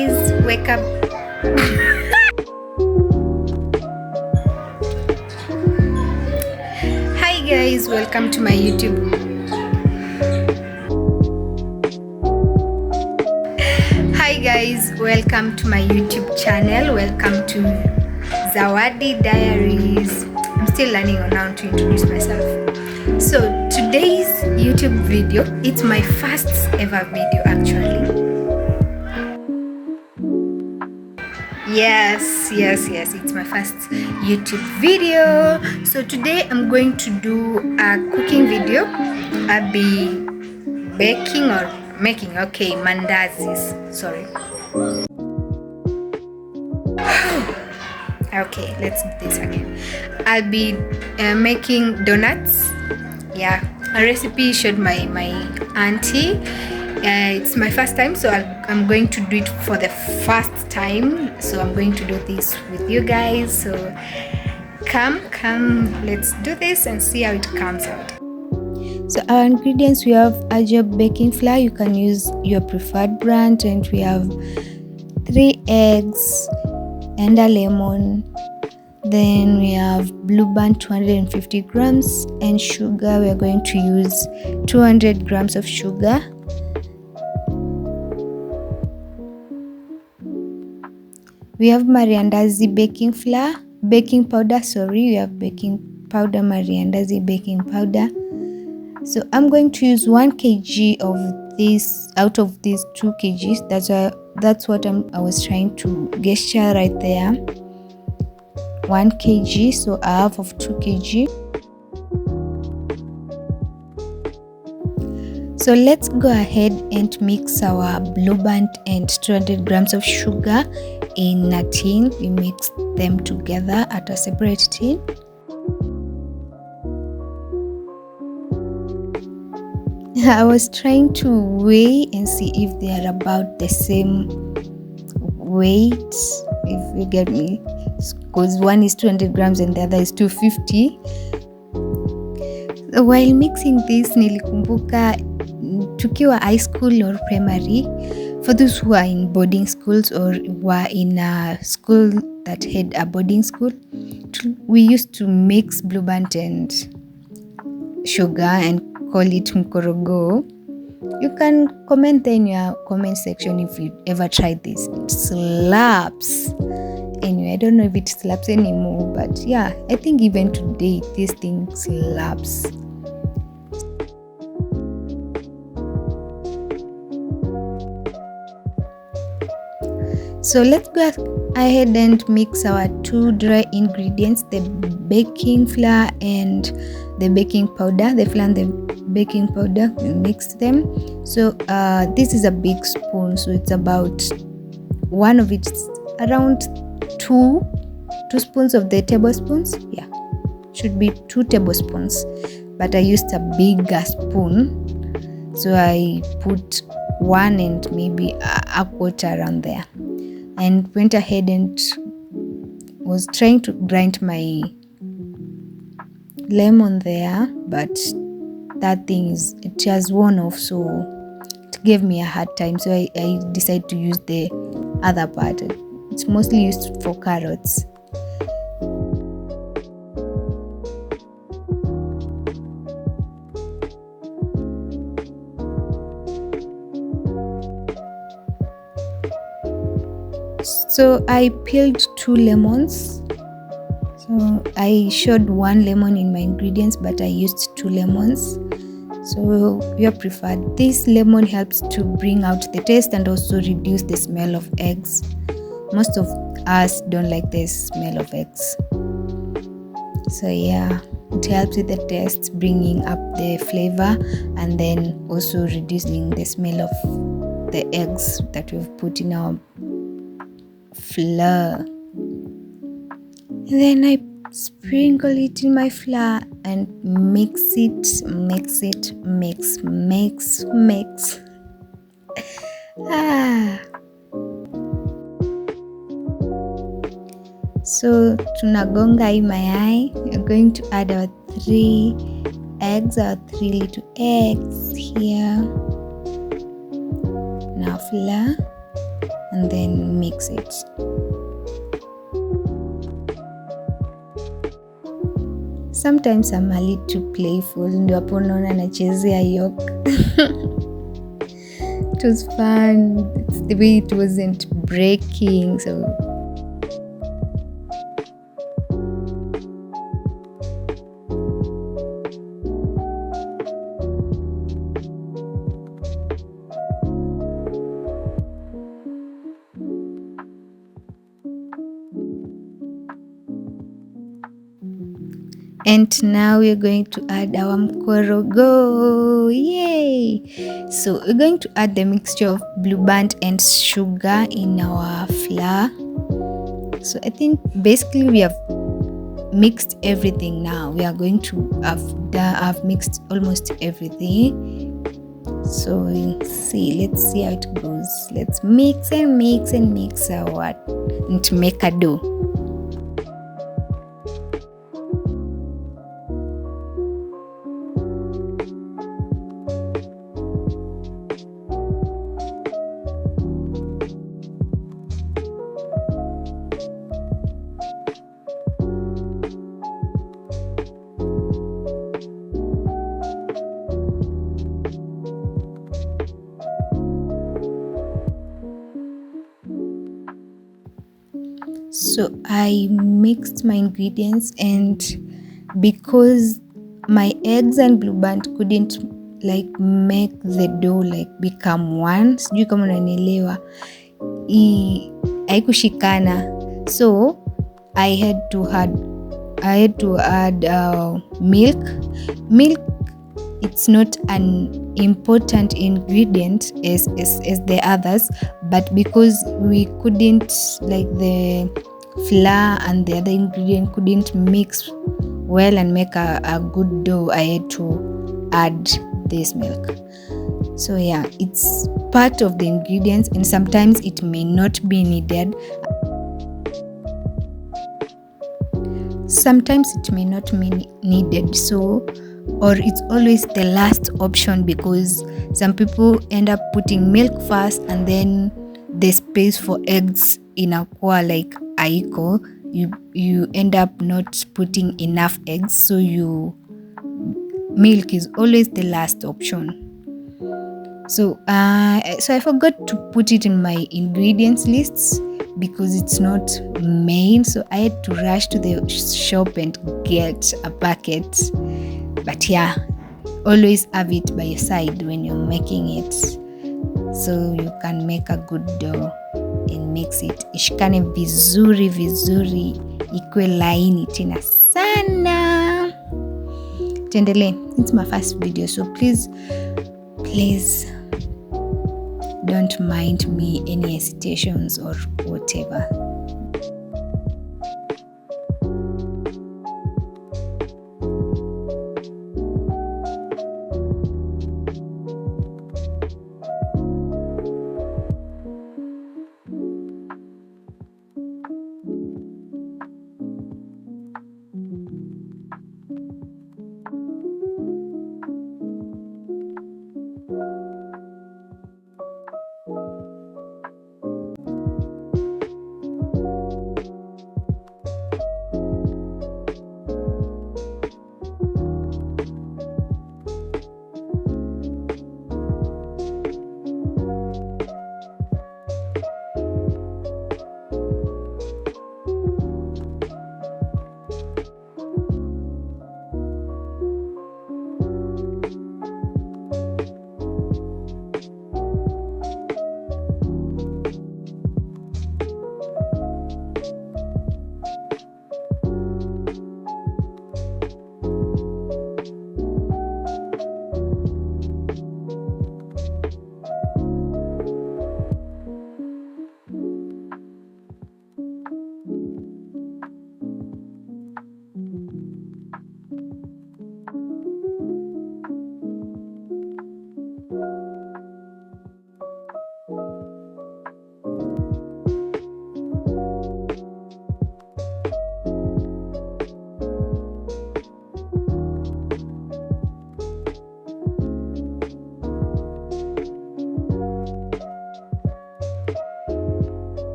guys, wake up. Hi guys, welcome to my YouTube. Hi guys, welcome to my YouTube channel. Welcome to Zawadi Diaries. I'm still learning on how to introduce myself. So today's YouTube video, it's my first ever video actually. Yes, it's my first YouTube video. So today I'm going to do a cooking video. I'll be baking or making, okay, mandazis, sorry. Okay, let's do this again. I'll be making donuts. Yeah, a recipe showed my auntie. It's my first time, so I'm going to do it for the first time. So I'm going to do this with you guys. So come, let's do this and see how it comes out. So our ingredients, we have Ajob baking flour. You can use your preferred brand, and we have 3 eggs and a lemon. Then we have Blue Band 250 grams and sugar. We are going to use 200 grams of sugar. We have Mariandazi baking powder. We have baking powder, Mariandazi baking powder. So I'm going to use 1 kg of this out of these 2 kgs. That's what I was trying to gesture right there. 1 kg, so a half of 2 kg. So let's go ahead and mix our Blue Band and 200 grams of sugar in a tin. We mix them together at a separate tin. I was trying to weigh and see if they are about the same weight, if you get me, because one is 200 grams and the other is 250. So while mixing this, nilikumbuka tukiwa high school or primary, for those who are in boarding schools or were in a school that had a boarding school, we used to mix Blue Band and sugar and call it mkorogo. You can comment there in your comment section if you ever tried this. It slaps. Anyway, I don't know if it slaps anymore, but yeah, I think even today this thing slaps. So let's go ahead and mix our 2 dry ingredients, the baking flour and the baking powder. The flour and the baking powder, we mix them. So this is a big spoon, so it's about one of it, around 2 spoons of the tablespoons. Yeah, should be 2 tablespoons, but I used a bigger spoon, so I put 1 and maybe a quarter around there, and went ahead and was trying to grind my lemon there, but that thing it has worn off, so it gave me a hard time, so I decided to use the other part. It's mostly used for carrots. So I peeled 2 lemons. So I showed 1 lemon in my ingredients, but I used 2 lemons. So your preferred. This lemon helps to bring out the taste and also reduce the smell of eggs. Most of us don't like the smell of eggs. So yeah, it helps with the taste, bringing up the flavor and then also reducing the smell of the eggs that we've put in our flour. And then I sprinkle it in my flour and mix it. So tunagonga hii mayai. We're going to add our 3 eggs, our 3 little eggs here. Now flour. and then mix it. Sometimes I'm a little playful, ndio hapo unaona nachezea yolk. It was fun. It's the way it wasn't breaking, so and now we're going to add our mkorogo. Yay! So we're going to add the mixture of blueband and sugar in our flour. So I think basically we have mixed everything now. We are going to have mixed almost everything. So we'll see. Let's see how it goes. Let's mix and mix and mix to make a dough. So I mixed my ingredients, and because my eggs and blueband couldn't make the dough become one, sijui kama unanielewa, haikushikana, so I had to add milk. It's not an important ingredient as the others, but because we couldn't, the flour and the other ingredient couldn't mix well and make a good dough, I had to add this milk. So yeah, it's part of the ingredients, and sometimes it may not be needed. Sometimes it may not be needed, or it's always the last option, because some people end up putting milk first and then the space for eggs inakuwa haiko. You end up not putting enough eggs, so milk is always the last option. So I forgot to put it in my ingredients lists because it's not main, so I had to rush to the shop and get a packet. But yeah, always have it by your side when you're making it, so you can make a good dough and mix it ishikane vizuri ikwe laini tena sana. Tuendelee. It's my first video, so please don't mind me any hesitations or whatever.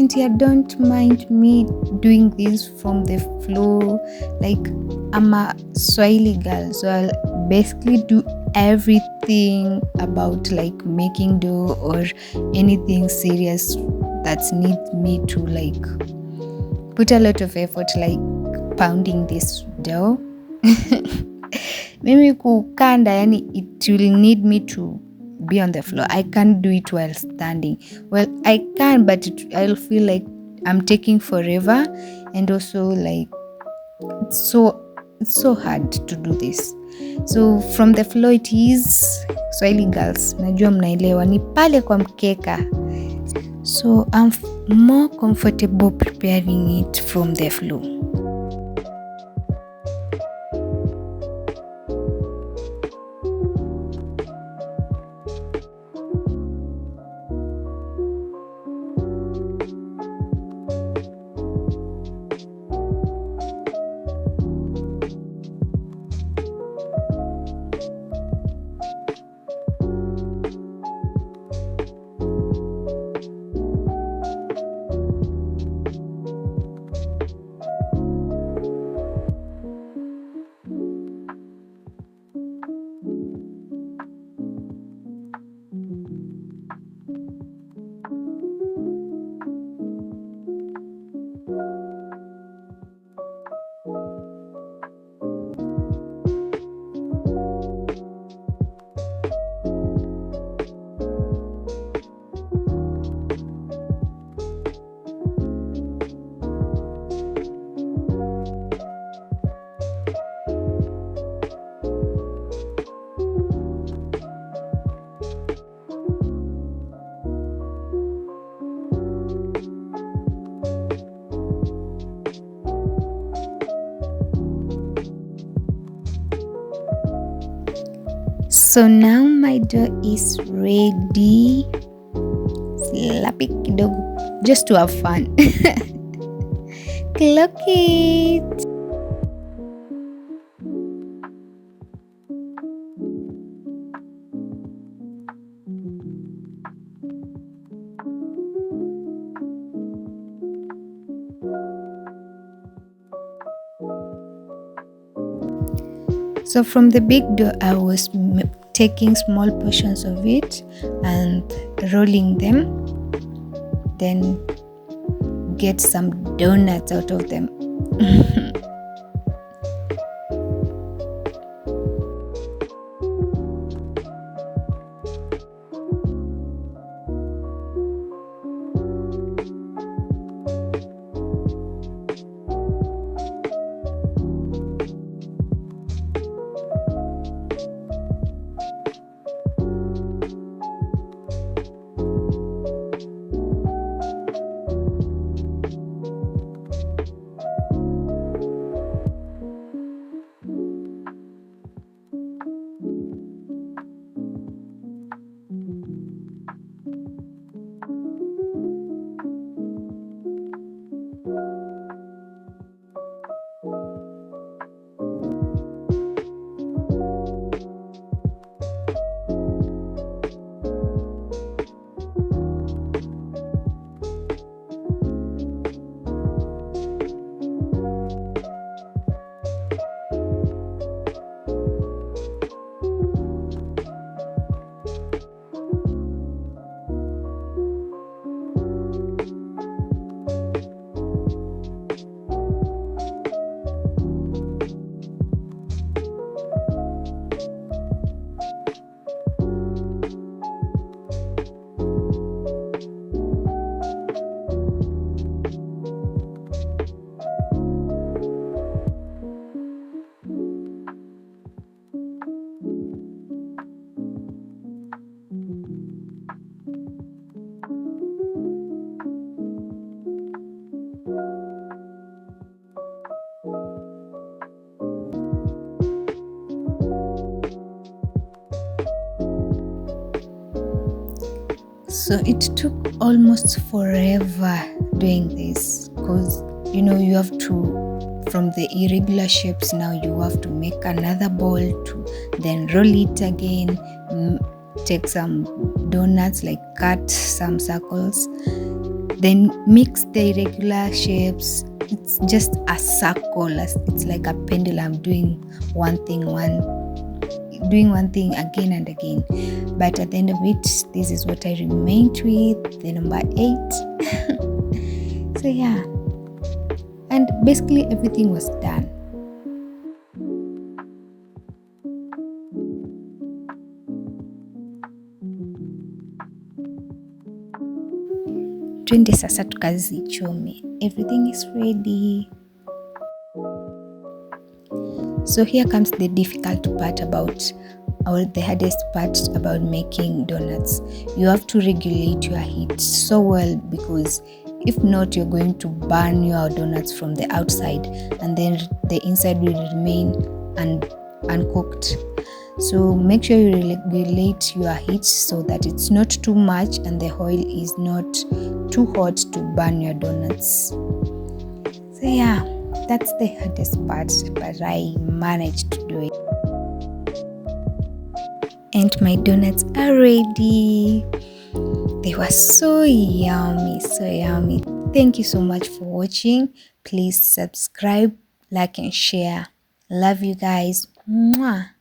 Cynthia, don't mind me doing this from the floor. Like, I'm a Swahili girl, so I'll basically do everything about like making dough or anything serious that needs me to like put a lot of effort, like pounding this dough. Mimi kukanda, yani it will need me to be on the floor. I can't do it while standing. Well, I can, but I'll feel like I'm taking forever, and also like it's so hard to do this. So from the floor it is, Swahili girls, najua mnaelewa, ni pale kwa mkeka. So I'm more comfortable preparing it from the floor. So now my dough is ready. Slap it kidogo just to have fun. Clock it. So from the big dough, I was taking small portions of it and rolling them, then get some donuts out of them. So it took almost forever doing this because you have to, from the irregular shapes, now you have to make another ball to then roll it again, take some donuts, like cut some circles, then mix the irregular shapes. It's just a circle. It's like a pendulum doing one thing again and again. But at the end of it, this is what I remained with, the number 8. So yeah, and basically everything was done. Twende sasa tukazichome. Everything is ready. So here comes the difficult part or the hardest part about making donuts. You have to regulate your heat so well, because if not, you're going to burn your donuts from the outside and then the inside will remain uncooked. So make sure you regulate your heat so that it's not too much and the oil is not too hot to burn your donuts. So yeah, that's the hardest part, but I managed to do it. And my donuts are ready. They were so yummy, so yummy. Thank you so much for watching. Please subscribe, like and share. Love you guys. Mwah.